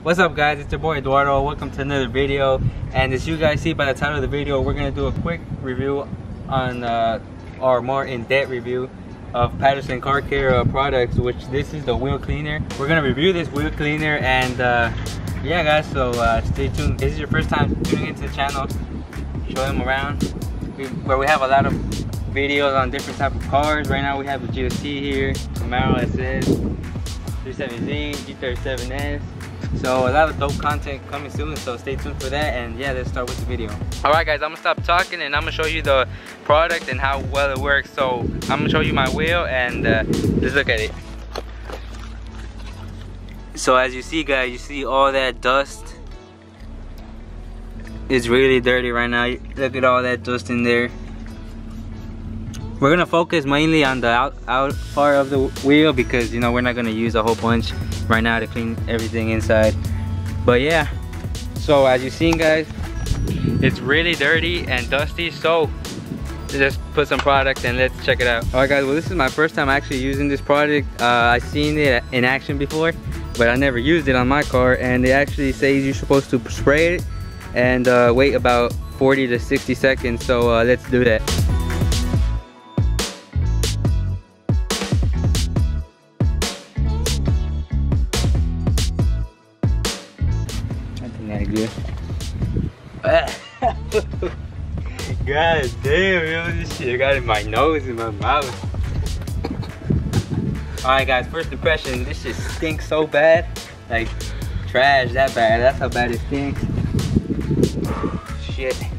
What's up guys, it's your boy Eduardo. Welcome to another video. And as you guys see by the title of the video, we're gonna do a quick review on or more in-depth review of Patterson car care products, which this is the wheel cleaner. We're gonna review this wheel cleaner and yeah guys, so stay tuned. If this is your first time tuning into the channel, show them around where we have a lot of videos on different type of cars. Right now we have the GLC here, Camaro SS, 370Z, G37S. So a lot of dope content coming soon, so stay tuned for that. And yeah, let's start with the video. Alright guys, I'm gonna stop talking and I'm gonna show you the product and how well it works. So I'm gonna show you my wheel and let's look at it. So as you see guys, you see all that dust. It's really dirty right now. Look at all that dust in there. We're gonna focus mainly on the out part of the wheel because you know we're not gonna use a whole bunch right now to clean everything inside. But yeah, so as you seen guys, it's really dirty and dusty, so just put some product and let's check it out. Alright guys, well this is my first time actually using this product. I've seen it in action before, but I never used it on my car, and it actually says you're supposed to spray it and wait about 40 to 60 seconds, so let's do that. Good. God damn, yo, this shit got in my nose and my mouth. Alright guys, first impression, this shit stinks so bad. Like trash, that bad. That's how bad it stinks. Shit. It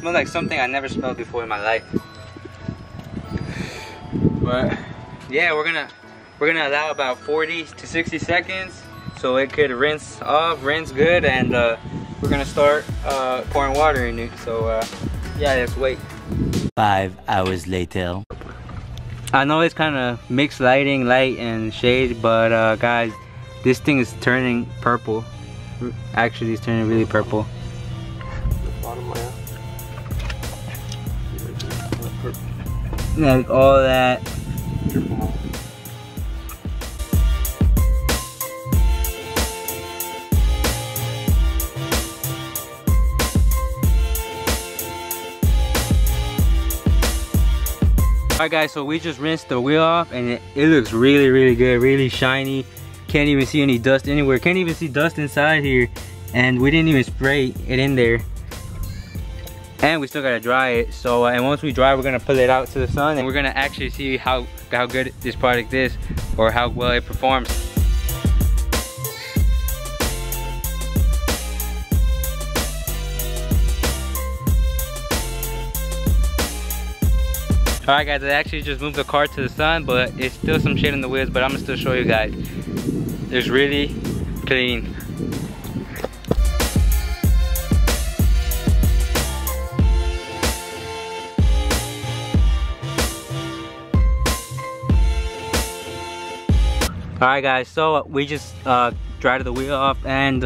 smells like something I never smelled before in my life. But yeah, we're gonna allow about 40 to 60 seconds so it could rinse off, rinse good, and we're gonna start pouring water in it. So yeah, let's wait. 5 hours later. I know it's kind of mixed lighting, light and shade, but guys, this thing is turning purple. Actually, it's turning really purple. Like all that. Alright guys, so we just rinsed the wheel off and it looks really good, really shiny. Can't even see any dust anywhere. Can't even see dust inside here, and we didn't even spray it in there. And we still gotta dry it. So and once we dry, we're gonna pull it out to the sun and we're gonna actually see how good this product is or how well it performs. Alright guys, I actually just moved the car to the sun, but it's still some shit in the wheels, but I'm gonna still show you guys. It's really clean. Alright guys, so we just dried the wheel off, and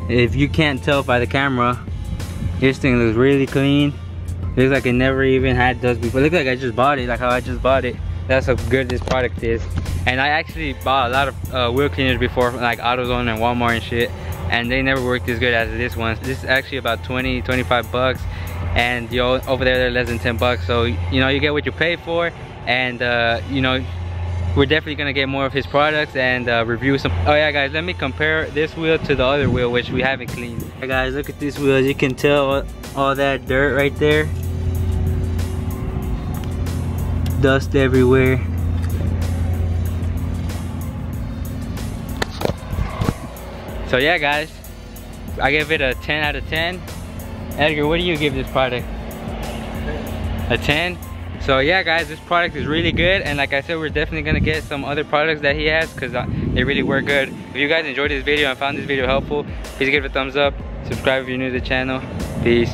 if you can't tell by the camera, this thing looks really clean. Looks like it never even had dust before. Looks like I just bought it, like how I just bought it. That's how good this product is. And I actually bought a lot of wheel cleaners before, like AutoZone and Walmart and shit, and they never worked as good as this one. This is actually about 20-25 bucks, and yo, over there they're less than 10 bucks. So you know, you get what you pay for, and you know, we're definitely gonna get more of his products and review some. Oh yeah guys, let me compare this wheel to the other wheel which we haven't cleaned. Hey guys, look at this wheel. As you can tell, all that dirt right there, dust everywhere. So yeah guys, I give it a 10 out of 10. Edgar, what do you give this product? A 10? So yeah guys, this product is really good, and like I said, we're definitely gonna get some other products that he has because they really work good. If you guys enjoyed this video and found this video helpful, please give it a thumbs up, subscribe if you're new to the channel. Peace.